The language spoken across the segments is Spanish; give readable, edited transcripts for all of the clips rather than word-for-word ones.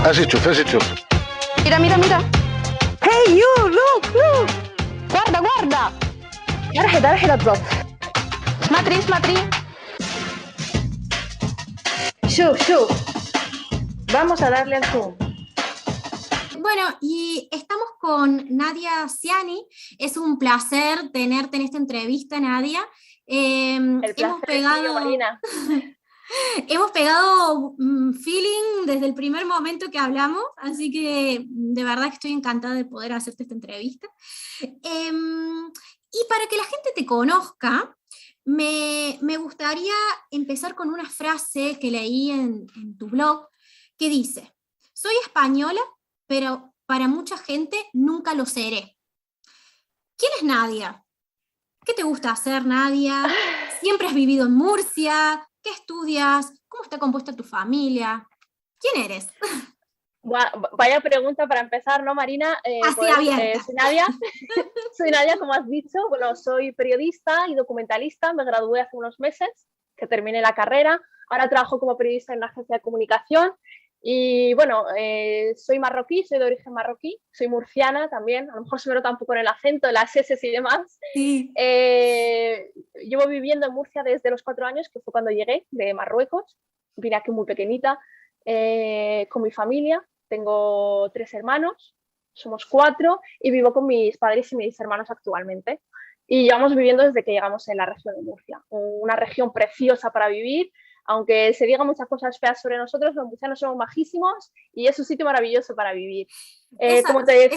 As it should. Mira, mira, mira. Hey you, look. Guarda, guarda. رحلة بالضبط. ما تري. شوف. Vamos a darle al zoom. Bueno, y estamos con Nadia Ciani. Es un placer tenerte en esta entrevista, Nadia. El placer es mío, Marina. Hemos pegado feeling desde el primer momento que hablamos, así que de verdad que estoy encantada de poder hacerte esta entrevista. Y para que la gente te conozca, me gustaría empezar con una frase que leí en tu blog, que dice: soy española, pero para mucha gente nunca lo seré. ¿Quién es Nadia? ¿Qué te gusta hacer, Nadia? ¿Siempre has vivido en Murcia? ¿Qué estudias? ¿Cómo está compuesta tu familia? ¿Quién eres? Vaya pregunta para empezar, ¿no, Marina? Así abierta. Soy Nadia. Soy Nadia, como has dicho. Bueno, soy periodista y documentalista. Me gradué hace unos meses, que terminé la carrera. Ahora trabajo como periodista en una agencia de comunicación. Y bueno, soy marroquí, soy de origen marroquí. Soy murciana también. A lo mejor se me nota un poco en el acento, las S y demás. Sí. Llevo viviendo en Murcia desde los 4 años, que fue cuando llegué de Marruecos. Vine aquí muy pequeñita con mi familia. Tengo 3 hermanos, somos 4 y vivo con mis padres y mis hermanos actualmente. Y llevamos viviendo desde que llegamos en la región de Murcia. Una región preciosa para vivir. Aunque se digan muchas cosas feas sobre nosotros, los murcianos somos majísimos y es un sitio maravilloso para vivir. Como te decía,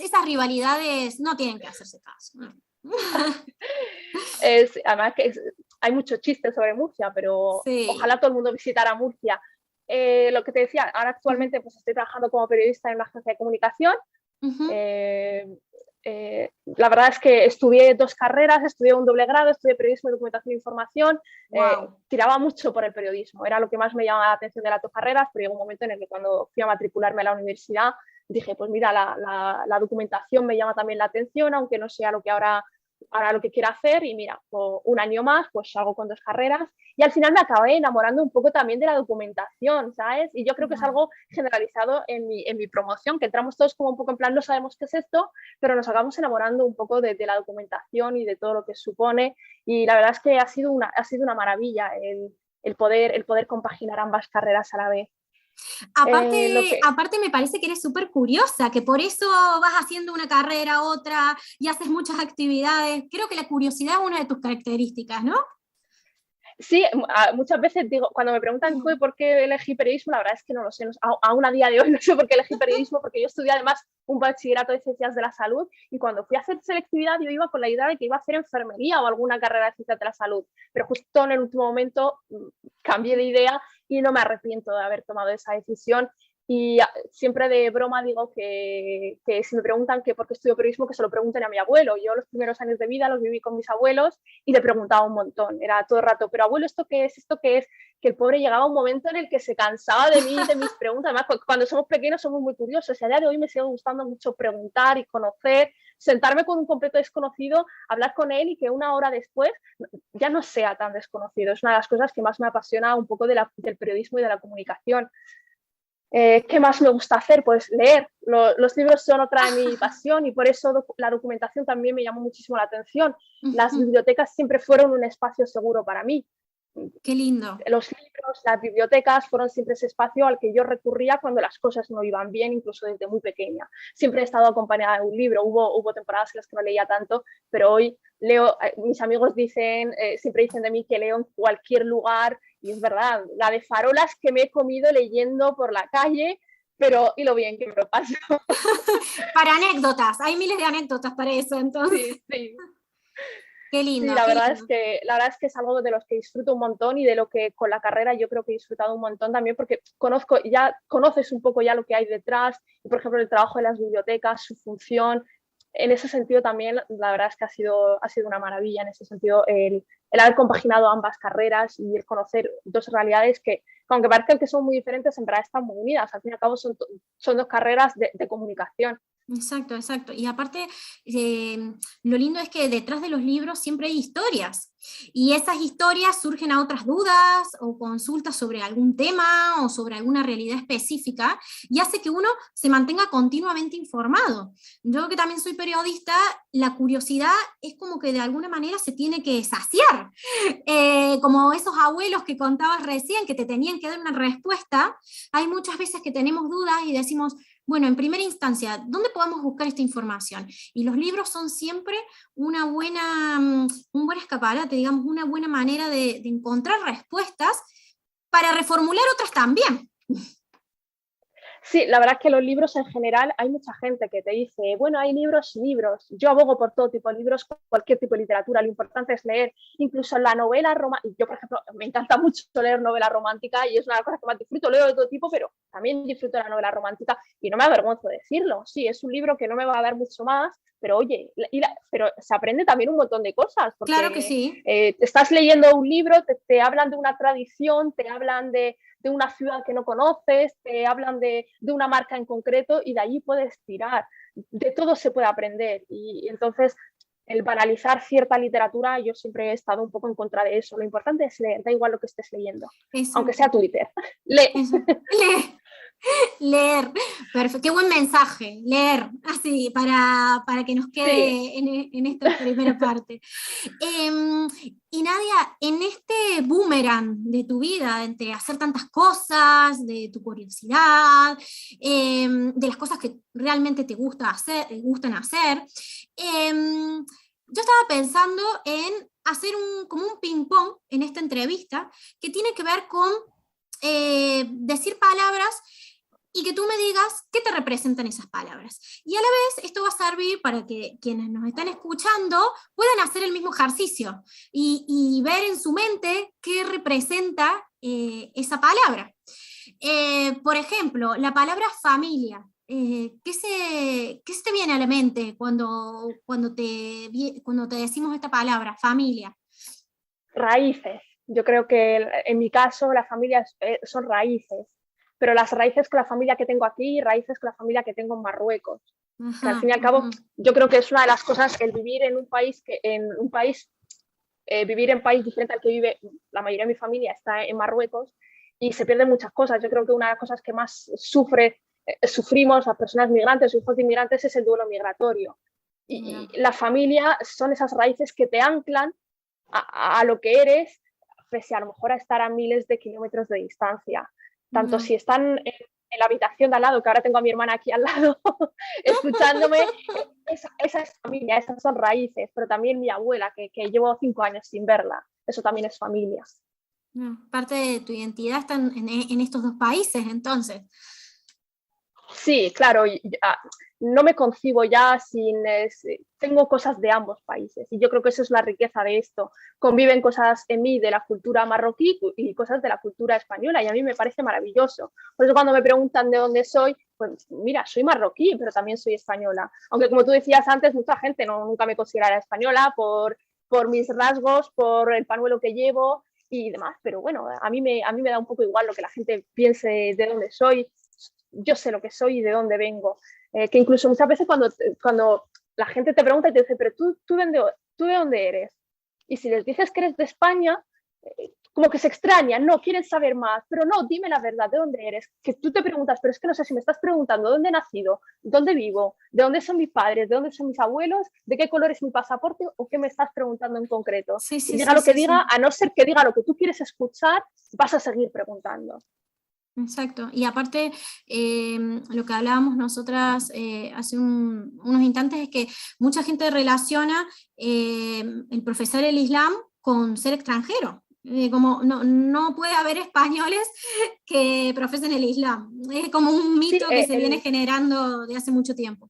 esas rivalidades no tienen que hacerse caso. Además que hay muchos chistes sobre Murcia, pero sí. Ojalá todo el mundo visitara Murcia. Lo que te decía, ahora actualmente pues estoy trabajando como periodista en una agencia de comunicación. La verdad es que estudié 2 carreras, estudié un doble grado, estudié periodismo y documentación e información. Tiraba mucho por el periodismo, era lo que más me llamaba la atención de las 2 carreras, pero llegó un momento en el que cuando fui a matricularme a la universidad dije, pues mira, la documentación me llama también la atención, aunque no sea lo que ahora lo que quiero hacer, y mira, pues, un año más, pues salgo con 2 carreras, y al final me acabé enamorando un poco también de la documentación, ¿sabes? Y yo creo que es algo generalizado en mi promoción, que entramos todos como un poco en plan, no sabemos qué es esto, pero nos acabamos enamorando un poco de la documentación y de todo lo que supone, y la verdad es que ha sido una maravilla el poder compaginar ambas carreras a la vez. Aparte me parece que eres súper curiosa, que por eso vas haciendo una carrera, otra, y haces muchas actividades. Creo que la curiosidad es una de tus características, ¿no? Sí, muchas veces digo, cuando me preguntan por qué elegí periodismo, la verdad es que no lo sé, aún a día de hoy no sé por qué elegí periodismo, porque yo estudié además un bachillerato de ciencias de la salud, y cuando fui a hacer selectividad yo iba con la idea de que iba a hacer enfermería o alguna carrera de ciencias de la salud, pero justo en el último momento cambié de idea y no me arrepiento de haber tomado esa decisión. Y siempre de broma digo que si me preguntan que por qué estudio periodismo, que se lo pregunten a mi abuelo. Yo los primeros años de vida los viví con mis abuelos y le preguntaba un montón. Era todo el rato, pero abuelo, ¿esto qué es? ¿Esto qué es? Que el pobre llegaba un momento en el que se cansaba de mí, de mis preguntas. Además, cuando somos pequeños somos muy curiosos. Y a día de hoy me sigue gustando mucho preguntar y conocer, sentarme con un completo desconocido, hablar con él y que una hora después ya no sea tan desconocido. Es una de las cosas que más me apasiona un poco del periodismo y de la comunicación. ¿Qué más me gusta hacer? Pues leer. Los libros son otra de mi pasión y por eso la documentación también me llamó muchísimo la atención. Las bibliotecas siempre fueron un espacio seguro para mí. Qué lindo. Los libros, las bibliotecas fueron siempre ese espacio al que yo recurría cuando las cosas no iban bien, incluso desde muy pequeña. Siempre he estado acompañada de un libro. Hubo temporadas en las que no leía tanto, pero hoy leo. Mis amigos siempre dicen de mí que leo en cualquier lugar, y es verdad, la de farolas que me he comido leyendo por la calle, pero y lo bien que me lo paso. Para anécdotas, hay miles de anécdotas para eso, entonces. Sí. Qué lindo. Sí, la verdad es que es algo de los que disfruto un montón y de lo que con la carrera yo creo que he disfrutado un montón también, porque conoces un poco ya lo que hay detrás, y por ejemplo el trabajo de las bibliotecas, su función. En ese sentido también la verdad es que ha sido una maravilla en ese sentido el haber compaginado ambas carreras y el conocer 2 realidades que, aunque parezcan que son muy diferentes, en verdad están muy unidas. Al fin y al cabo son 2 carreras de comunicación. Exacto. Y aparte, lo lindo es que detrás de los libros siempre hay historias. Y esas historias surgen a otras dudas o consultas sobre algún tema o sobre alguna realidad específica y hace que uno se mantenga continuamente informado. Yo que también soy periodista, la curiosidad es como que de alguna manera se tiene que saciar. Como esos abuelos que contabas recién, que te tenían que dar una respuesta, hay muchas veces que tenemos dudas y decimos, bueno, en primera instancia, ¿dónde podemos buscar esta información? Y los libros son siempre un buen escaparate, digamos, una buena manera de encontrar respuestas para reformular otras también. Sí, la verdad es que los libros en general, hay mucha gente que te dice, bueno, hay libros y libros. Yo abogo por todo tipo de libros, cualquier tipo de literatura. Lo importante es leer, incluso la novela romántica. Yo, por ejemplo, me encanta mucho leer novela romántica y es una cosa que más disfruto. Leo de todo tipo, pero también disfruto de la novela romántica y no me avergüenzo de decirlo. Sí, es un libro que no me va a dar mucho más, pero oye, pero se aprende también un montón de cosas. Porque, claro que sí. Te estás leyendo un libro, te hablan de una tradición, te hablan de una ciudad que no conoces, te hablan de una marca en concreto y de allí puedes tirar. De todo se puede aprender y entonces el banalizar cierta literatura, yo siempre he estado un poco en contra de eso. Lo importante es leer, da igual lo que estés leyendo, Eso. aunque sea Twitter. Lee. Lee. Leer, perfecto, qué buen mensaje, leer, así, para que nos quede sí. en esta primera parte. Y Nadia, en este boomerang de tu vida, entre hacer tantas cosas, de tu curiosidad, de las cosas que realmente te gustan hacer, yo estaba pensando en hacer como un ping-pong en esta entrevista que tiene que ver con decir palabras y que tú me digas qué te representan esas palabras. Y a la vez esto va a servir para que quienes nos están escuchando puedan hacer el mismo ejercicio y ver en su mente qué representa esa palabra. Por ejemplo, la palabra familia. ¿Qué se te viene a la mente cuando te decimos esta palabra, familia? Raíces. Yo creo que en mi caso las familias son raíces, pero las raíces con la familia que tengo aquí y raíces con la familia que tengo en Marruecos. Ajá, que al fin y al cabo, yo creo que es una de las cosas, el vivir en un país, vivir en país diferente al que vive la mayoría de mi familia está en Marruecos y se pierden muchas cosas. Yo creo que una de las cosas que más sufrimos las personas migrantes o hijos de inmigrantes es el duelo migratorio. Y la familia son esas raíces que te anclan a lo que eres, pese a lo mejor a estar a miles de kilómetros de distancia. Tanto si están en la habitación de al lado, que ahora tengo a mi hermana aquí al lado, escuchándome, esa es familia, esas son raíces, pero también mi abuela, que llevo 5 años sin verla, eso también es familia. Parte de tu identidad está en estos dos países, entonces. Sí, claro, no me concibo ya tengo cosas de ambos países y yo creo que eso es la riqueza de esto. Conviven cosas en mí de la cultura marroquí y cosas de la cultura española y a mí me parece maravilloso. Por eso cuando me preguntan de dónde soy, pues mira, soy marroquí, pero también soy española. Aunque como tú decías antes, mucha gente nunca me considerará española por mis rasgos, por el pañuelo que llevo y demás, pero bueno, a mí me da un poco igual lo que la gente piense de dónde soy. Yo sé lo que soy y de dónde vengo. Que incluso muchas veces cuando la gente te pregunta y te dice, pero ¿tú de dónde eres? Y si les dices que eres de España, como que se extrañan, no, quieren saber más, pero no, dime la verdad, ¿de dónde eres? Que tú te preguntas, pero es que no sé si me estás preguntando dónde he nacido, dónde vivo, de dónde son mis padres, de dónde son mis abuelos, de qué color es mi pasaporte o qué me estás preguntando en concreto. Sí, diga lo que diga, a no ser que diga lo que tú quieres escuchar, vas a seguir preguntando. Exacto, y aparte lo que hablábamos nosotras hace unos instantes es que mucha gente relaciona el profesar el Islam con ser extranjero, como no puede haber españoles que profesen el Islam, es como un mito que se viene generando de hace mucho tiempo.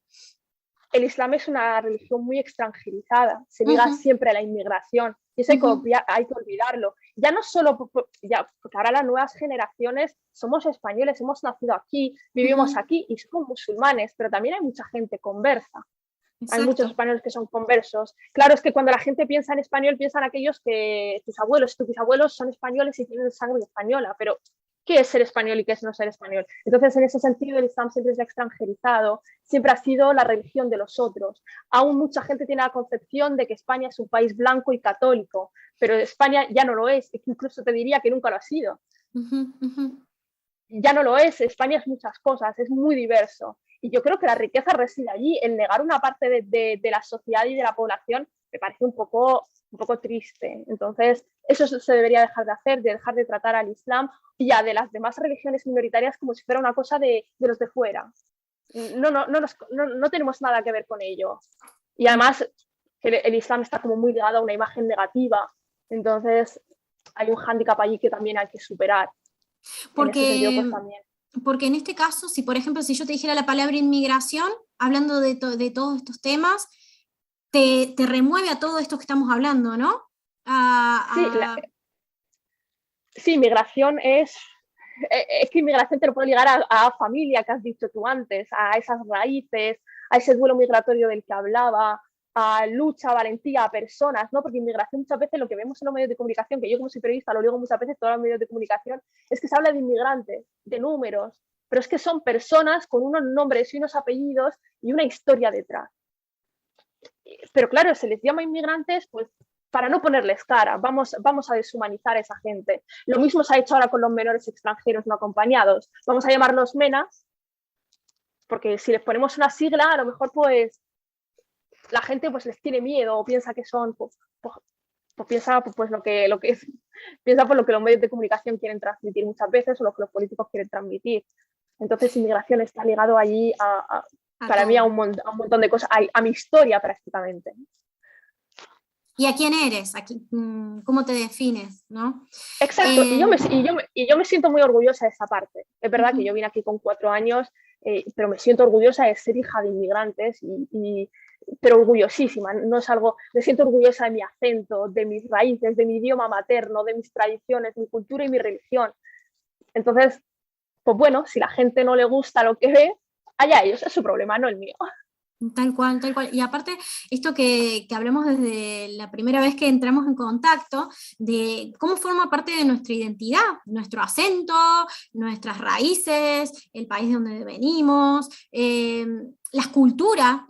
El Islam es una religión muy extranjerizada, se liga siempre a la inmigración y eso hay que olvidarlo. Ya no solo, porque ahora las nuevas generaciones somos españoles, hemos nacido aquí, vivimos aquí y somos musulmanes, pero también hay mucha gente conversa. Exacto. Hay muchos españoles que son conversos. Claro, es que cuando la gente piensa en español, piensan aquellos que tus abuelos y tus bisabuelos son españoles y tienen sangre española, pero qué es ser español y qué es no ser español. Entonces, en ese sentido, el Islam siempre se ha extranjerizado, siempre ha sido la religión de los otros. Aún mucha gente tiene la concepción de que España es un país blanco y católico, pero España ya no lo es, incluso te diría que nunca lo ha sido. Ya no lo es, España es muchas cosas, es muy diverso. Y yo creo que la riqueza reside allí. El negar una parte de la sociedad y de la población me parece un poco triste. Entonces, eso se debería dejar de hacer, de dejar de tratar al Islam y a de las demás religiones minoritarias como si fuera una cosa de los de fuera. No tenemos nada que ver con ello. Y además, el Islam está como muy ligado a una imagen negativa. Entonces, hay un hándicap allí que también hay que superar. Porque, en ese sentido, pues, también. Porque en este caso, si por ejemplo, si yo te dijera la palabra inmigración, hablando de todos estos temas, te remueve a todo esto que estamos hablando, ¿no? Sí, migración es que inmigración te lo puedo ligar a familia, que has dicho tú antes, a esas raíces, a ese duelo migratorio del que hablaba, a lucha, valentía, a personas, ¿no? Porque inmigración muchas veces lo que vemos en los medios de comunicación, que yo como soy periodista lo digo muchas veces, todos los medios de comunicación, es que se habla de inmigrantes, de números, pero es que son personas con unos nombres y unos apellidos y una historia detrás. Pero claro, se les llama inmigrantes, pues para no ponerles cara, vamos a deshumanizar a esa gente. Lo mismo se ha hecho ahora con los menores extranjeros no acompañados. Vamos a llamarlos MENAs, porque si les ponemos una sigla, a lo mejor pues la gente pues les tiene miedo o piensa que son, piensa pues lo que es, piensa por lo que los medios de comunicación quieren transmitir muchas veces o lo que los políticos quieren transmitir. Entonces, inmigración está ligado allí para mí a un montón de cosas, a mi historia prácticamente. ¿Y a quién eres? ¿Cómo te defines? ¿No? Exacto, y yo me siento muy orgullosa de esa parte. Es verdad que yo vine aquí con 4 años, pero me siento orgullosa de ser hija de inmigrantes, pero orgullosísima. No es algo, me siento orgullosa de mi acento, de mis raíces, de mi idioma materno, de mis tradiciones, mi cultura y mi religión. Entonces, pues bueno, si la gente no le gusta lo que ve, allá ellos, es su problema, no el mío. Tal cual, tal cual. Y aparte, esto que hablamos desde la primera vez que entramos en contacto, de cómo forma parte de nuestra identidad, nuestro acento, nuestras raíces, el país de donde venimos, la cultura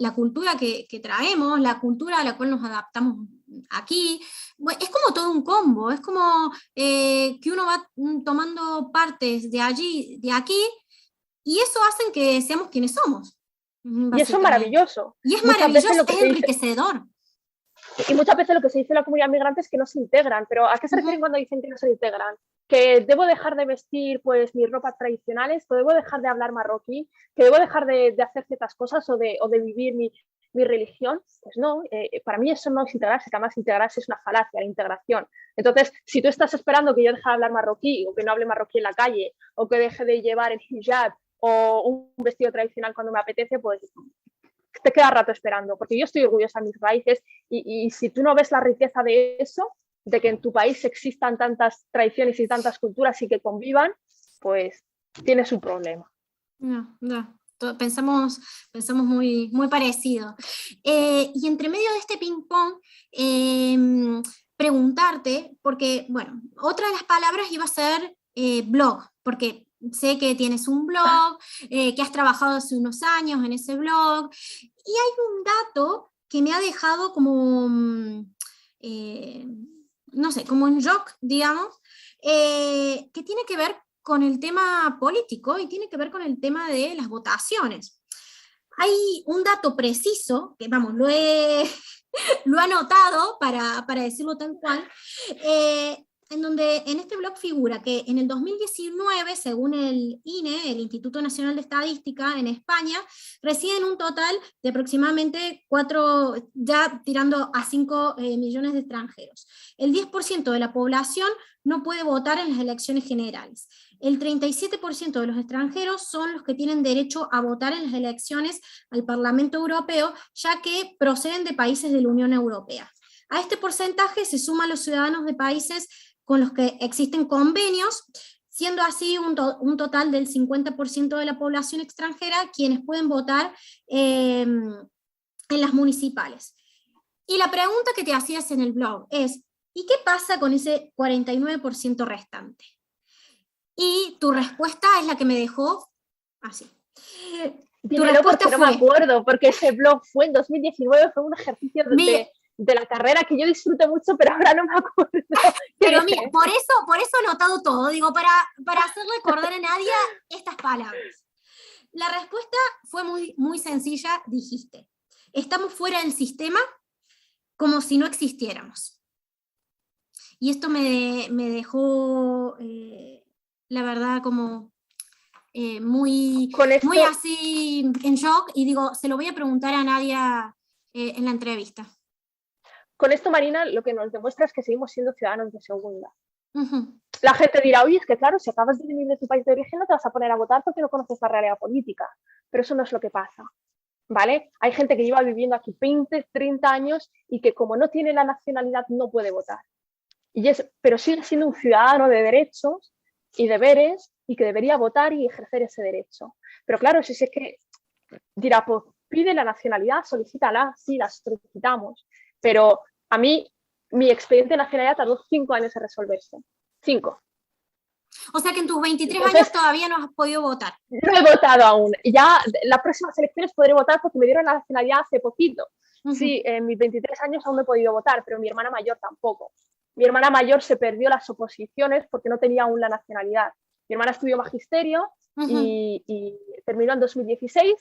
que traemos, la cultura a la cual nos adaptamos aquí. Bueno, es como todo un combo, es como que uno va tomando partes de allí, de aquí, y eso hace que seamos quienes somos. Y eso es maravilloso. Y es maravilloso, es enriquecedor. Y muchas veces lo que se dice en la comunidad migrante es que no se integran, pero ¿a qué se refieren cuando dicen que no se integran? Que debo dejar de vestir pues mis ropas tradicionales, que debo dejar de hablar marroquí, que debo dejar de hacer ciertas cosas o de vivir mi religión. Pues no, para mí eso no es integrarse, que además integrarse es una falacia, la integración. Entonces, si tú estás esperando que yo deje de hablar marroquí o que no hable marroquí en la calle o que deje de llevar el hijab o un vestido tradicional cuando me apetece, pues te queda rato esperando, porque yo estoy orgullosa de mis raíces y si tú no ves la riqueza de eso, de que en tu país existan tantas tradiciones y tantas culturas y que convivan, pues tienes un problema. Pensamos muy, muy parecido. Y entre medio de este ping-pong, preguntarte, porque, bueno, otra de las palabras iba a ser blog, porque sé que tienes un blog, que has trabajado hace unos años en ese blog, y hay un dato que me ha dejado como, no sé, como en shock, digamos, que tiene que ver con el tema político y tiene que ver con el tema de las votaciones. Hay un dato preciso, que vamos, lo he anotado para decirlo tal cual, en donde en este blog figura que en el 2019, según el INE, el Instituto Nacional de Estadística en España, residen un total de aproximadamente 4, ya tirando a 5 millones de extranjeros. El 10% de la población no puede votar en las elecciones generales. El 37% de los extranjeros son los que tienen derecho a votar en las elecciones al Parlamento Europeo, ya que proceden de países de la Unión Europea. A este porcentaje se suman los ciudadanos de países con los que existen convenios, siendo así un total del 50% de la población extranjera quienes pueden votar en las municipales. Y la pregunta que te hacías en el blog es, ¿y qué pasa con ese 49% restante? Y tu respuesta es la que me dejó así. Tu Dímelo respuesta porque no me fue, acuerdo, porque ese blog fue en 2019, fue un ejercicio de la carrera que yo disfruté mucho, pero ahora no me acuerdo. pero mira, por eso he anotado todo, digo, para hacerle acordar a Nadia estas palabras. La respuesta fue muy, muy sencilla, dijiste, estamos fuera del sistema como si no existiéramos. Y esto me dejó, la verdad, como muy, muy así en shock, y digo, se lo voy a preguntar a Nadia en la entrevista. Con esto, Marina, lo que nos demuestra es que seguimos siendo ciudadanos de segunda. La gente dirá, oye, es que claro, si acabas de venir de tu país de origen no te vas a poner a votar porque no conoces la realidad política, pero eso no es lo que pasa, ¿vale? Hay gente que lleva viviendo aquí 20, 30 años y que como no tiene la nacionalidad no puede votar, pero sigue siendo un ciudadano de derechos y deberes y que debería votar y ejercer ese derecho. Pero claro, si es que dirá, pues pide la nacionalidad, solicítala, sí, la solicitamos, pero a mí mi expediente de nacionalidad tardó 5 años en resolverse. 5. O sea que en tus 23 años todavía no has podido votar. No he votado aún. Ya las próximas elecciones podré votar porque me dieron la nacionalidad hace poquito. Sí, en mis 23 años aún no he podido votar, pero mi hermana mayor tampoco. Mi hermana mayor se perdió las oposiciones porque no tenía aún la nacionalidad. Mi hermana estudió magisterio y terminó en 2016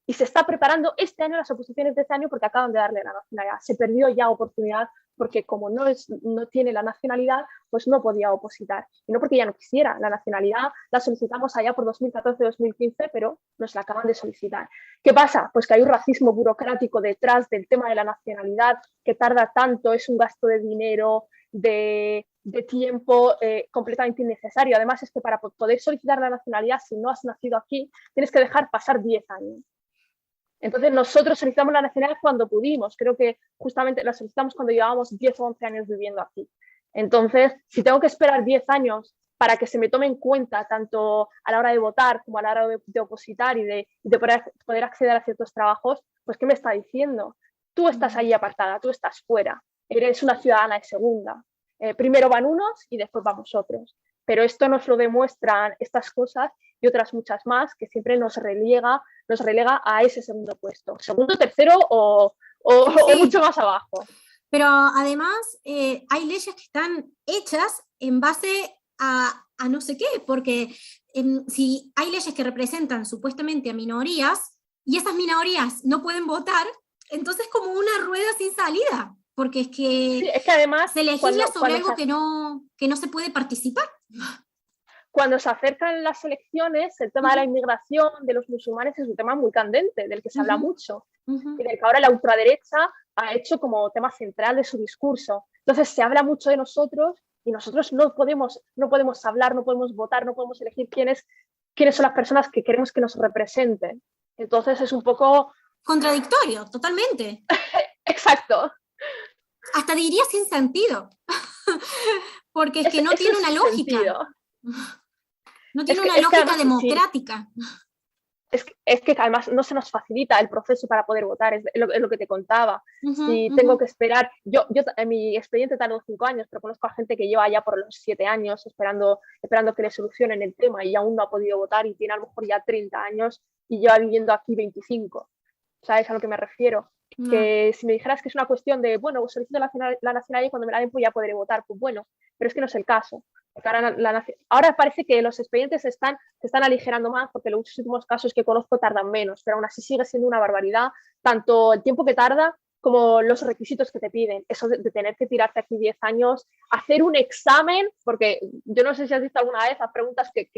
y se está preparando este año las oposiciones de este año porque acaban de darle la nacionalidad. Se perdió ya oportunidad porque como no tiene la nacionalidad, pues no podía opositar. Y no porque ya no quisiera. La nacionalidad la solicitamos allá por 2014-2015, pero nos la acaban de solicitar. ¿Qué pasa? Pues que hay un racismo burocrático detrás del tema de la nacionalidad que tarda tanto, es un gasto de dinero, de tiempo completamente innecesario. Además es que para poder solicitar la nacionalidad, si no has nacido aquí, tienes que dejar pasar 10 años. Entonces nosotros solicitamos la nacionalidad cuando pudimos, creo que justamente la solicitamos cuando llevábamos 10 o 11 años viviendo aquí. Entonces, si tengo que esperar 10 años para que se me tome en cuenta tanto a la hora de votar como a la hora de opositar y de poder acceder a ciertos trabajos, pues ¿qué me está diciendo? Tú estás ahí apartada, tú estás fuera, eres una ciudadana de segunda. Primero van unos y después vamos otros. Pero esto nos lo demuestran estas cosas y otras muchas más que siempre nos relega a ese segundo puesto. Segundo, tercero o mucho más abajo. Pero además hay leyes que están hechas en base a no sé qué, porque si hay leyes que representan supuestamente a minorías y esas minorías no pueden votar, entonces es como una rueda sin salida, porque es que además se legisla sobre algo que no se puede participar. Cuando se acercan las elecciones, el tema de la inmigración, de los musulmanes, es un tema muy candente, del que se habla mucho, y del que ahora la ultraderecha ha hecho como tema central de su discurso. Entonces se habla mucho de nosotros y nosotros no podemos hablar, no podemos votar, no podemos elegir quiénes son las personas que queremos que nos representen. Entonces es un poco... contradictorio, totalmente. Exacto. Hasta diría sin sentido, porque es que no tiene una lógica. Sentido. No tiene una lógica además, democrática. Sí. Es que además no se nos facilita el proceso para poder votar, es lo que te contaba. Si tengo que esperar, yo en mi expediente tardó 5 años, pero conozco a gente que lleva ya por los 7 años esperando que le solucionen el tema y aún no ha podido votar y tiene a lo mejor ya 30 años y lleva viviendo aquí 25. ¿Sabes a lo que me refiero? Que si me dijeras que es una cuestión de, bueno, solicito la nacionalidad y cuando me la den pues ya podré votar, pues bueno, pero es que no es el caso. Ahora parece que los expedientes se están aligerando más porque los últimos casos que conozco tardan menos, pero aún así sigue siendo una barbaridad, tanto el tiempo que tarda como los requisitos que te piden. Eso de tener que tirarte aquí 10 años, hacer un examen, porque yo no sé si has visto alguna vez las preguntas que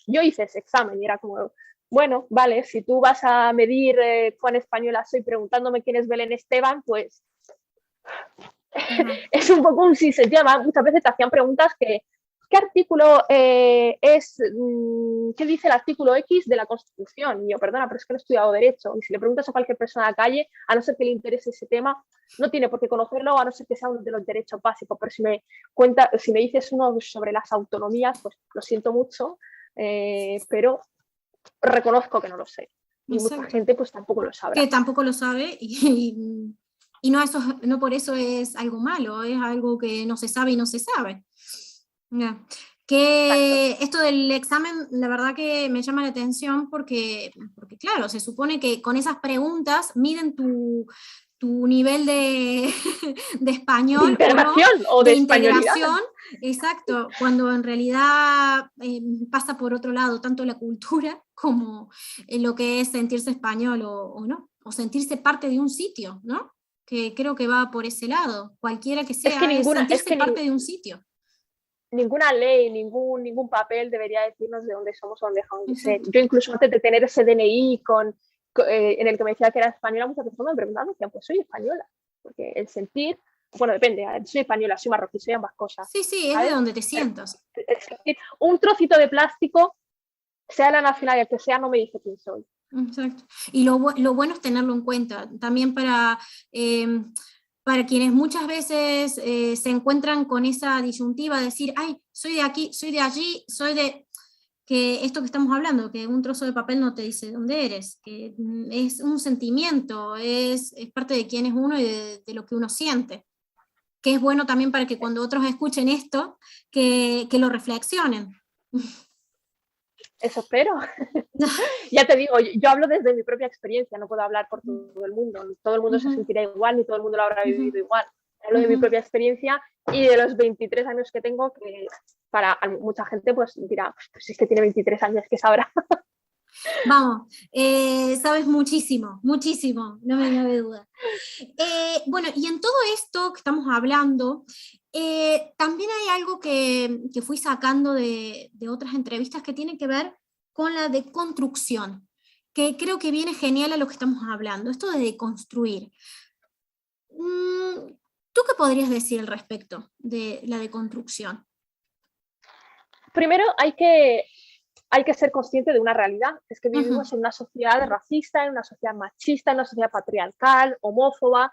yo hice ese examen y era como, bueno, vale, si tú vas a medir cuán española soy preguntándome quién es Belén Esteban, pues es un poco un sinsentido. Muchas veces te hacían preguntas que ¿qué artículo qué dice el artículo X de la Constitución? Y yo, perdona, pero es que no he estudiado Derecho. Y si le preguntas a cualquier persona a la calle, a no ser que le interese ese tema, no tiene por qué conocerlo, a no ser que sea uno de los derechos básicos. Pero si me dices uno sobre las autonomías, pues lo siento mucho, pero reconozco que no lo sé. Y mucha gente pues tampoco lo sabe. Que tampoco lo sabe y no por eso es algo malo, es algo que no se sabe y no se sabe. Yeah. Exacto. Que esto del examen, la verdad que me llama la atención porque claro, se supone que con esas preguntas miden tu nivel de, de De español o no, integración o de de españolidad. integración, exacto, cuando en realidad pasa por otro lado, tanto la cultura como lo que es sentirse español o no, o sentirse parte de un sitio, ¿no? Que creo que va por ese lado, cualquiera que Es que sea, es es sentirse que parte de un sitio. ninguna ley, ningún papel debería decirnos de dónde somos o dónde dejamos de ser. Exacto. Yo incluso antes de tener ese DNI en el que me decía que era española, muchas personas me preguntaban, me decían, pues soy española, porque el sentir, bueno, depende, soy española, soy marroquí, soy ambas cosas, Sí, sí, es de ¿sabes? donde te Pero sientas. el sentir, un trocito de plástico, sea la nacionalidad que sea, no me dice quién soy. Exacto. Y lo bueno es tenerlo en cuenta, también eh, para quienes muchas veces se encuentran con esa disyuntiva de decir, ay, soy de aquí, soy de allí, soy de... Que esto que estamos hablando, que un trozo de papel no te dice dónde eres, que es un sentimiento, es parte de quién es uno y de lo que uno siente. Que es bueno también para que cuando otros escuchen esto, que lo reflexionen. Eso espero. Ya te digo, yo hablo desde mi propia experiencia, no puedo hablar por todo el mundo se Ujú, sentirá igual, ni todo el mundo lo habrá ujú, vivido igual. Hablo de mi ujú. propia experiencia y de los 23 años que tengo, que para mucha gente pues dirá, pues es que tiene 23 años, que sabrá. Vamos, sabes muchísimo, muchísimo, no me cabe duda. Bueno, y en todo esto que estamos hablando, también hay algo que fui sacando de otras entrevistas que tiene que ver con la deconstrucción, que creo que viene genial a lo que estamos hablando, esto de deconstruir. ¿Tú qué podrías decir al respecto de la deconstrucción? Primero hay que ser consciente de una realidad, es que Ujú, vivimos en una sociedad racista, en una sociedad machista, en una sociedad patriarcal, homófoba,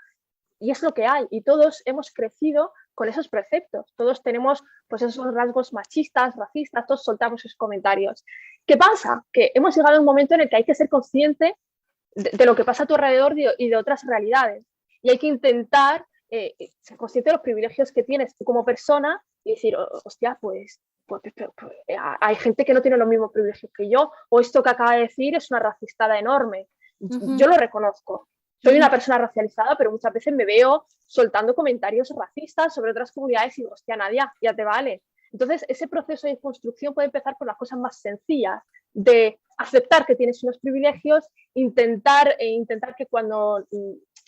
y es lo que hay, y todos hemos crecido con esos preceptos, todos tenemos pues esos rasgos machistas, racistas, todos soltamos esos comentarios. ¿Qué pasa? Que hemos llegado a un momento en el que hay que ser consciente de lo que pasa a tu alrededor y de otras realidades, y hay que intentar ser consciente de los privilegios que tienes tú como persona y decir, hostia, pues, hay gente que no tiene los mismos privilegios que yo, o esto que acaba de decir es una racistada enorme. Yo ujú, lo reconozco. Soy una ujú. persona racializada, pero muchas veces me veo soltando comentarios racistas sobre otras comunidades y digo, hostia, Nadia, ya te vale. Entonces, ese proceso de construcción puede empezar por las cosas más sencillas, de aceptar que tienes unos privilegios, intentar que cuando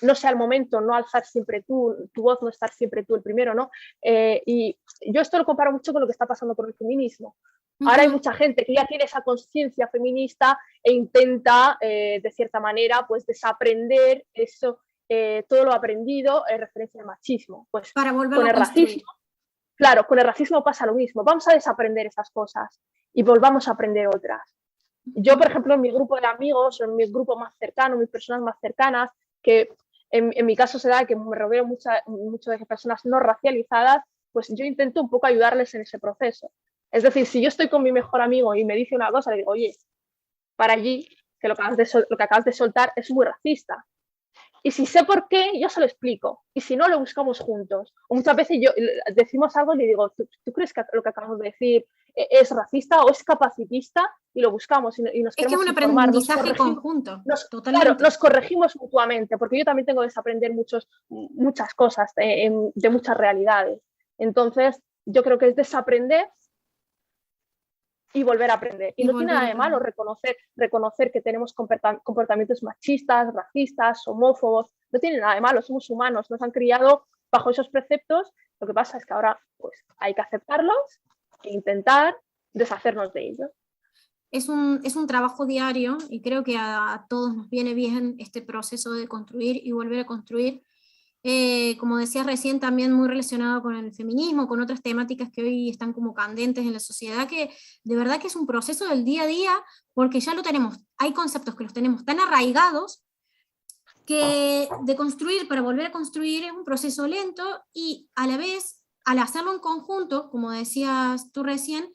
no sea el momento, no alzar siempre tu voz, no estar siempre tú el primero, ¿no? Y yo esto lo comparo mucho con lo que está pasando con el feminismo. Ahora hay Ujú. mucha gente que ya tiene esa conciencia feminista e intenta, de cierta manera, pues desaprender eso, todo lo aprendido en referencia al machismo. Pues Para volverlo con a el construir. racismo, claro, con el racismo pasa lo mismo. Vamos a desaprender esas cosas y volvamos a aprender otras. Yo, por ejemplo, en mi grupo de amigos, en mi grupo más cercano, mis personas más cercanas, que en mi caso se da que me rodeo mucho de personas no racializadas, pues yo intento un poco ayudarles en ese proceso. Es decir, si yo estoy con mi mejor amigo y me dice una cosa, le digo, oye, para allí, que lo que acabas de soltar es muy racista. Y si sé por qué, yo se lo explico. Y si no, lo buscamos juntos. O muchas veces decimos algo y le digo, ¿tú crees que lo que acabamos de decir es racista o es capacitista? Y lo buscamos y nos Es que es queremos un informar, nos aprendizaje corregimos. conjunto, Claro, totalmente. nos corregimos mutuamente, porque yo también tengo que desaprender muchas cosas de muchas realidades. Entonces, yo creo que es desaprender y volver a aprender. Y Y no tiene volver a nada de malo aprender. reconocer que tenemos comportamientos machistas, racistas, homófobos. No tiene nada de malo, somos humanos, nos han criado bajo esos preceptos. Lo que pasa es que ahora pues, hay que aceptarlos e intentar deshacernos de ellos. Es un trabajo diario y creo que a todos nos viene bien este proceso de construir y volver a construir. Como decías recién, también muy relacionado con el feminismo, con otras temáticas que hoy están como candentes en la sociedad, que de verdad que es un proceso del día a día, porque ya lo tenemos, hay conceptos que los tenemos tan arraigados que de construir para volver a construir es un proceso lento y a la vez, al hacerlo en conjunto, como decías tú recién,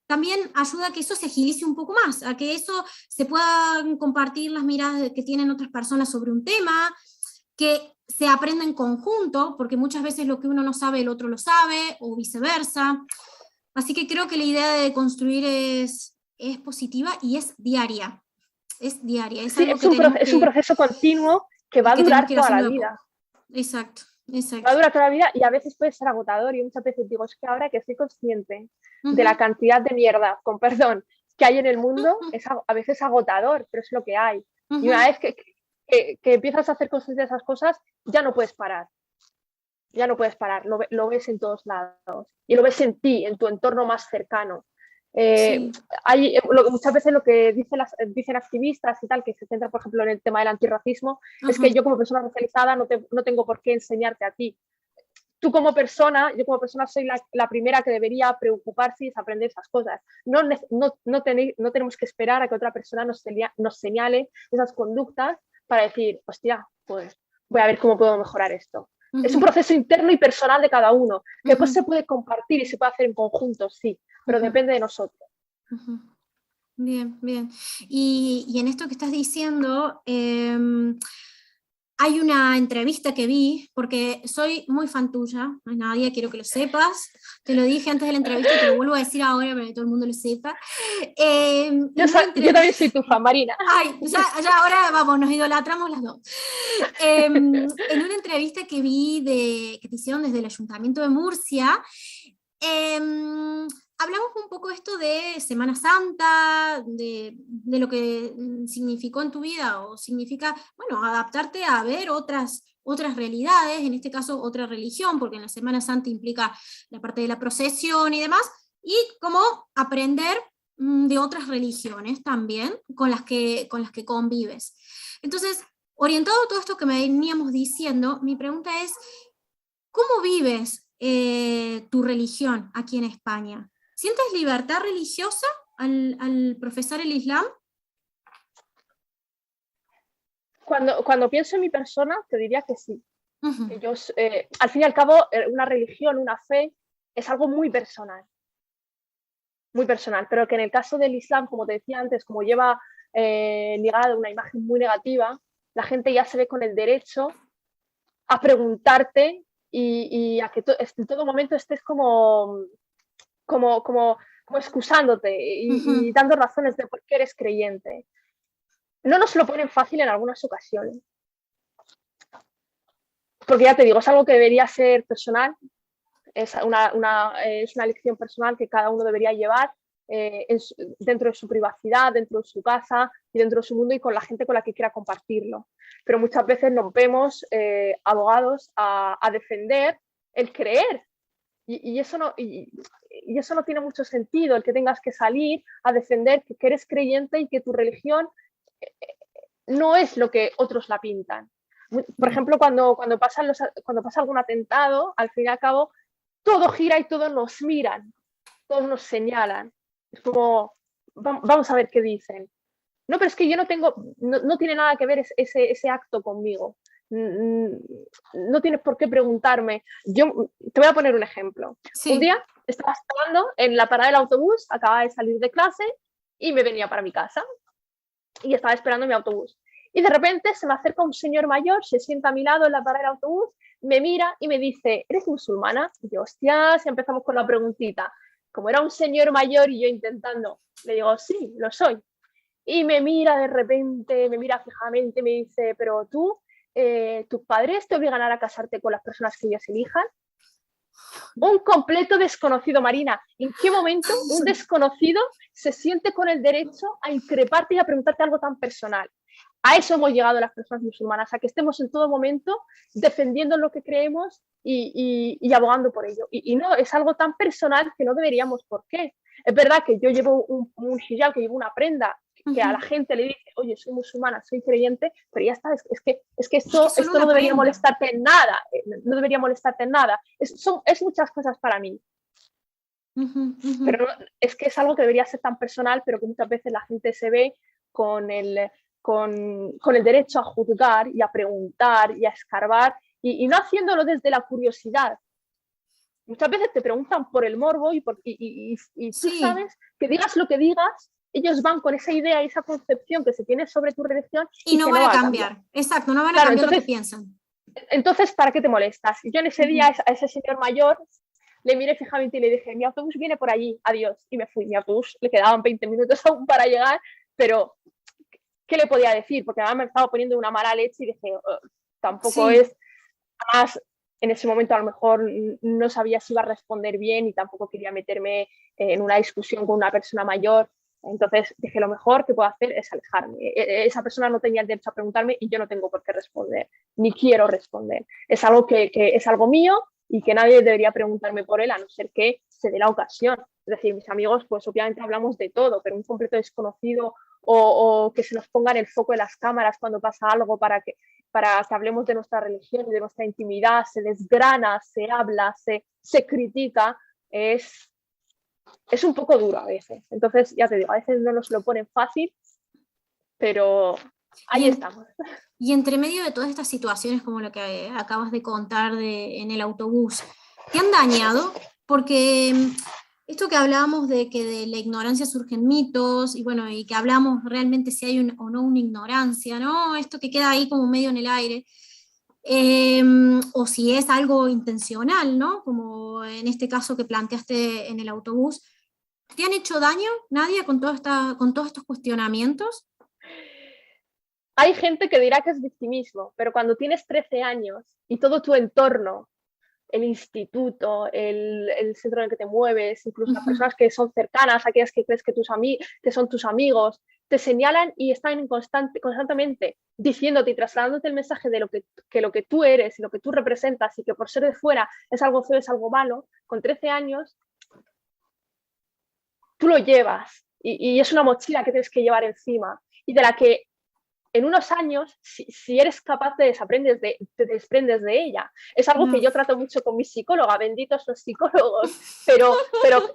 también ayuda a que eso se agilice un poco más, a que eso se puedan compartir las miradas que tienen otras personas sobre un tema, que se aprenda en conjunto, porque muchas veces lo que uno no sabe, el otro lo sabe, o viceversa. Así que creo que la idea de construir es positiva y es diaria. Es diaria, es Sí, algo que tenemos es un proceso continuo que va a que tenemos durar que ir toda la haciendo de a vida. poco. Exacto, exacto. Va a durar toda la vida y a veces puede ser agotador. Y muchas veces digo, es que ahora que soy consciente de la cantidad de mierda, con perdón, que hay en el mundo, es a veces agotador, pero es lo que hay. Y una vez que empiezas a hacer consciente de esas cosas, ya no puedes parar. Ya no puedes parar, lo ves en todos lados. Y lo ves en ti, en tu entorno más cercano. Sí. Muchas veces lo que dicen activistas y tal, que se centra, por ejemplo, en el tema del antirracismo, es que yo como persona racializada no tengo por qué enseñarte a ti. Yo como persona soy la primera que debería preocuparse y desaprender esas cosas. No tenemos que esperar a que otra persona nos señale esas conductas para decir, hostia, pues voy a ver cómo puedo mejorar esto. Es un proceso interno y personal de cada uno, que después se puede compartir y se puede hacer en conjunto, sí, pero depende de nosotros. Bien, bien. Y en esto que estás diciendo, hay una entrevista que vi, porque soy muy fan tuya, Nadia, quiero que lo sepas. Te lo dije antes de la entrevista, te lo vuelvo a decir ahora para que todo el mundo lo sepa. Yo también soy tu fan, Marina. Ay, ya ahora vamos, nos idolatramos las dos. En una entrevista que vi que te hicieron desde el Ayuntamiento de Murcia, hablamos un poco esto de Semana Santa, de lo que significó en tu vida, o significa, bueno, adaptarte a ver otras realidades, en este caso otra religión, porque en la Semana Santa implica la parte de la procesión y demás, y cómo aprender de otras religiones también con las que convives. Entonces, orientado a todo esto que me veníamos diciendo, mi pregunta es, ¿cómo vives tu religión aquí en España? ¿Sientes libertad religiosa al profesar el Islam? Cuando pienso en mi persona, te diría que sí. Que yo, al fin y al cabo, una religión, una fe, es algo muy personal, pero que en el caso del Islam, como te decía antes, como lleva ligada una imagen muy negativa, la gente ya se ve con el derecho a preguntarte y a que en todo momento estés como excusándote y dando razones de por qué eres creyente. No nos lo ponen fácil en algunas ocasiones. Porque ya te digo, es algo que debería ser personal, es una elección personal que cada uno debería llevar dentro de su privacidad, dentro de su casa y dentro de su mundo y con la gente con la que quiera compartirlo. Pero muchas veces nos vemos abogados a defender el creer y eso no tiene mucho sentido, el que tengas que salir a defender que eres creyente y que tu religión no es lo que otros la pintan. Por ejemplo, cuando pasa algún atentado, al fin y al cabo, todo gira y todos nos miran, todos nos señalan. Es como, vamos a ver qué dicen. No, pero es que yo no tiene nada que ver ese acto conmigo. No tienes por qué preguntarme. Yo te voy a poner un ejemplo. Sí. Un día estaba esperando en la parada del autobús, acababa de salir de clase y me venía para mi casa. Y estaba esperando mi autobús. Y de repente se me acerca un señor mayor, se sienta a mi lado en la parada del autobús, me mira y me dice, ¿eres musulmana? Y yo, hostias, empezamos con la preguntita. Como era un señor mayor y yo intentando, le digo, sí, lo soy. Y me mira de repente, me mira fijamente, me dice, pero tú, ¿tus padres te obligan a casarte con las personas que ellos elijan? Un completo desconocido, Marina. ¿En qué momento un desconocido se siente con el derecho a increparte y a preguntarte algo tan personal? A eso hemos llegado las personas musulmanas, a que estemos en todo momento defendiendo lo que creemos y abogando por ello. Y no, es algo tan personal que no deberíamos. ¿Por qué? Es verdad que yo llevo un hijab, que llevo una prenda, que a la gente le dice, oye, soy musulmana, soy creyente, pero ya está, es que esto no debería molestarte en nada, no debería molestarte en nada. Es muchas cosas para mí. Pero no, es que es algo que debería ser tan personal, pero que muchas veces la gente se ve con el derecho a juzgar y a preguntar y a escarbar y no haciéndolo desde la curiosidad. Muchas veces te preguntan por el morbo y tú sabes que digas lo que digas, ellos van con esa idea y esa concepción que se tiene sobre tu religión y no van a cambiar. Exacto, no van a cambiar lo que piensan. Entonces, ¿para qué te molestas? Yo en ese día a ese señor mayor le miré fijamente y le dije, mi autobús viene por allí, adiós, y me fui. Mi autobús, le quedaban 20 minutos aún para llegar, pero ¿qué le podía decir? Porque además me estaba poniendo una mala leche y dije, tampoco Sí. es, además en ese momento a lo mejor no sabía si iba a responder bien y tampoco quería meterme en una discusión con una persona mayor. Entonces dije, lo mejor que puedo hacer es alejarme. Esa persona no tenía el derecho a preguntarme y yo no tengo por qué responder, ni quiero responder. Es algo que es algo mío y que nadie debería preguntarme por él, a no ser que se dé la ocasión. Es decir, mis amigos, pues obviamente hablamos de todo, pero un completo desconocido o que se nos ponga en el foco de las cámaras cuando pasa algo para que hablemos de nuestra religión y de nuestra intimidad, se desgrana, se habla, se critica, es un poco duro a veces. Entonces, ya te digo, a veces no nos lo ponen fácil, pero ahí estamos. Y entre medio de todas estas situaciones, como lo que acabas de contar en el autobús, ¿te han dañado? Porque esto que hablábamos de que de la ignorancia surgen mitos, y bueno, y que hablamos realmente si hay o no una ignorancia, ¿no? Esto que queda ahí como medio en el aire. O si es algo intencional, ¿no? Como en este caso que planteaste en el autobús. ¿Te han hecho daño, Nadia, con todos estos cuestionamientos? Hay gente que dirá que es victimismo, pero cuando tienes 13 años y todo tu entorno, el instituto, el centro en el que te mueves, incluso las personas que son cercanas, aquellas que crees que son tus amigos, te señalan y están constantemente diciéndote y trasladándote el mensaje de lo que tú eres y lo que tú representas y que por ser de fuera es algo feo, es algo malo, con 13 años, tú lo llevas y es una mochila que tienes que llevar encima y de la que en unos años, si eres capaz te desprendes de ella. Es algo que yo trato mucho con mi psicóloga, benditos los psicólogos, pero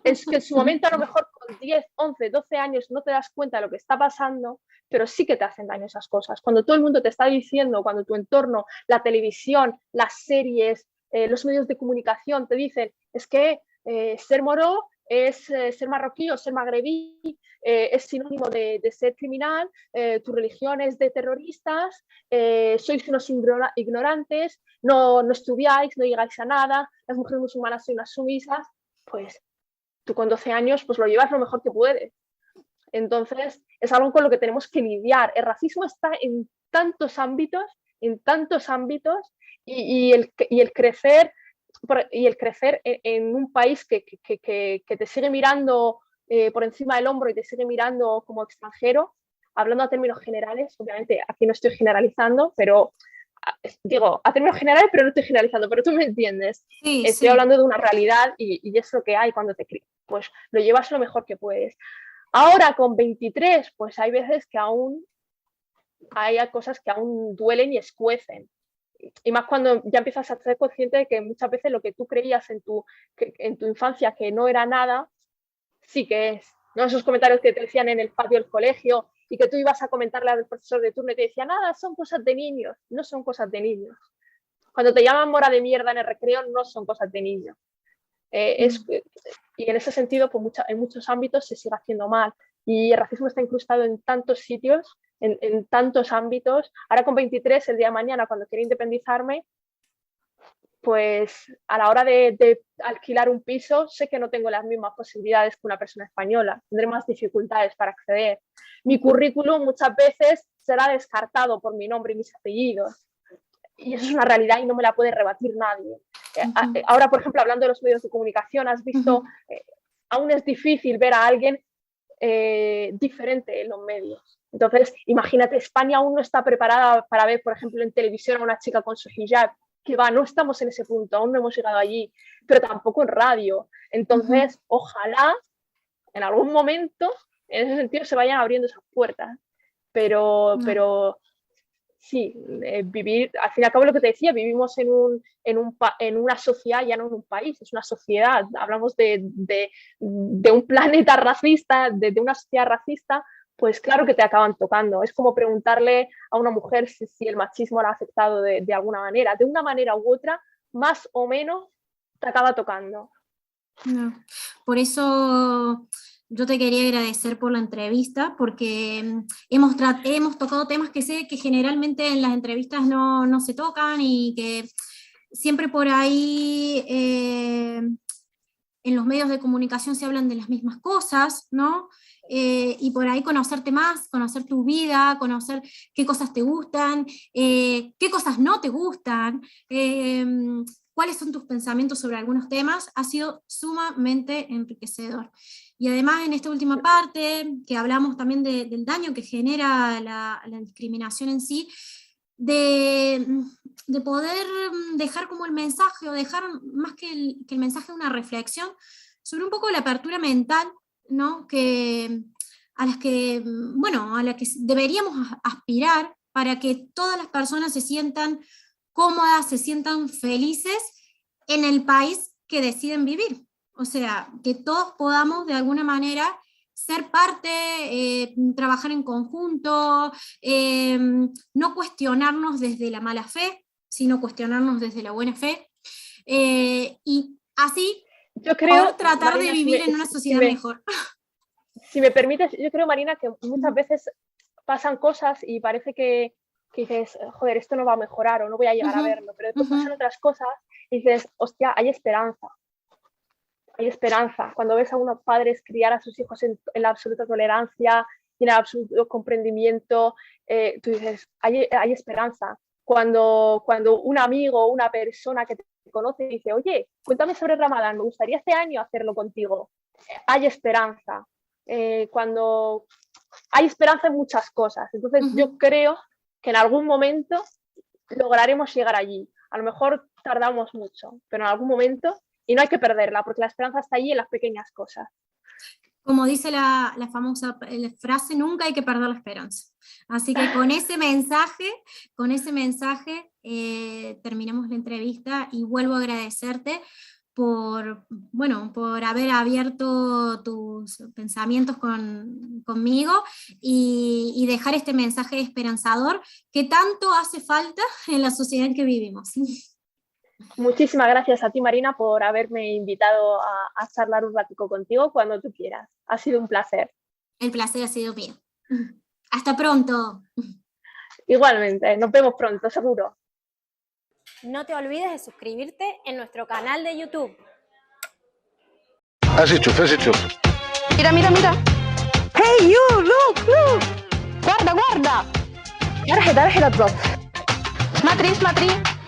es que en su momento a lo mejor con 10, 11, 12 años no te das cuenta de lo que está pasando, pero sí que te hacen daño esas cosas. Cuando todo el mundo te está diciendo, cuando tu entorno, la televisión, las series, los medios de comunicación te dicen, es que ser moro es ser marroquí o ser magrebí, es sinónimo de ser criminal, tu religión es de terroristas, sois unos ignorantes, no estudiáis, no llegáis a nada, las mujeres musulmanas son unas sumisas, pues tú con 12 años pues lo llevas lo mejor que puedes. Entonces es algo con lo que tenemos que lidiar. El racismo está en tantos ámbitos y el crecer en un país que te sigue mirando por encima del hombro y te sigue mirando como extranjero, hablando a términos generales, obviamente aquí no estoy generalizando, pero digo, a términos generales, pero no estoy generalizando, pero tú me entiendes. Sí, estoy hablando de una realidad y es lo que hay cuando pues lo llevas lo mejor que puedes. Ahora con 23, pues hay veces que aún hay cosas que aún duelen y escuecen. Y más cuando ya empiezas a ser consciente de que muchas veces lo que tú creías en tu infancia que no era nada, sí que es. ¿No? Esos comentarios que te decían en el patio del colegio y que tú ibas a comentarle al profesor de turno y te decía, nada, son cosas de niños. No son cosas de niños. Cuando te llaman mora de mierda en el recreo, no son cosas de niños. Y en ese sentido, pues en muchos ámbitos se sigue haciendo mal. Y el racismo está incrustado en tantos sitios, en tantos ámbitos. Ahora con 23, el día de mañana, cuando quiera independizarme, pues a la hora de alquilar un piso, sé que no tengo las mismas posibilidades que una persona española. Tendré más dificultades para acceder. Mi currículum muchas veces será descartado por mi nombre y mis apellidos. Y eso es una realidad y no me la puede rebatir nadie. Ahora, por ejemplo, hablando de los medios de comunicación, has visto, aún es difícil ver a alguien diferente en los medios. Entonces, imagínate, España aún no está preparada para ver, por ejemplo, en televisión a una chica con su hijab, que no estamos en ese punto, aún no hemos llegado allí, pero tampoco en radio. Entonces, ojalá en algún momento, en ese sentido, se vayan abriendo esas puertas. Pero sí, vivir, al fin y al cabo lo que te decía, vivimos en una sociedad, ya no en un país, es una sociedad. Hablamos de un planeta racista, de una sociedad racista, pues claro que te acaban tocando. Es como preguntarle a una mujer si el machismo la ha afectado de alguna manera. De una manera u otra, más o menos, te acaba tocando. No. Por eso yo te quería agradecer por la entrevista, porque hemos tocado temas que sé que generalmente en las entrevistas no se tocan y que siempre por ahí en los medios de comunicación se hablan de las mismas cosas, ¿no? Y por ahí conocerte más, conocer tu vida, conocer qué cosas te gustan, qué cosas no te gustan, cuáles son tus pensamientos sobre algunos temas, ha sido sumamente enriquecedor. Y además en esta última parte, que hablamos también del daño que genera la discriminación en sí, de poder dejar como el mensaje, o dejar más que el mensaje, una reflexión sobre un poco la apertura mental, ¿no? A la que deberíamos aspirar para que todas las personas se sientan cómodas, se sientan felices en el país que deciden vivir. O sea, que todos podamos de alguna manera ser parte, trabajar en conjunto, no cuestionarnos desde la mala fe, sino cuestionarnos desde la buena fe, y así yo creo, poder tratar Marina, de vivir en una sociedad mejor. Si me permites, yo creo, Marina, que muchas veces pasan cosas y parece que dices, joder, esto no va a mejorar o no voy a llegar a verlo, pero después pasan otras cosas y dices, hostia, hay esperanza. Hay esperanza. Cuando ves a unos padres criar a sus hijos en la absoluta tolerancia y en el absoluto comprendimiento, tú dices, hay esperanza. Cuando un amigo o una persona que te conoce dice, oye, cuéntame sobre Ramadán, me gustaría este año hacerlo contigo. Hay esperanza. Cuando hay esperanza en muchas cosas. Entonces yo creo que en algún momento lograremos llegar allí. A lo mejor tardamos mucho, pero en algún momento, y no hay que perderla, porque la esperanza está allí en las pequeñas cosas. Como dice la famosa frase, nunca hay que perder la esperanza. Así que con ese mensaje terminamos la entrevista, y vuelvo a agradecerte por haber abierto tus pensamientos conmigo, y dejar este mensaje esperanzador que tanto hace falta en la sociedad en que vivimos. Muchísimas gracias a ti, Marina, por haberme invitado a charlar un ratico contigo cuando tú quieras. Ha sido un placer. El placer ha sido mío. Hasta pronto. Igualmente, nos vemos pronto, seguro. No te olvides de suscribirte en nuestro canal de YouTube. Has hecho. Mira. Hey, you, look. Guarda. يا رح يضل. Matriz.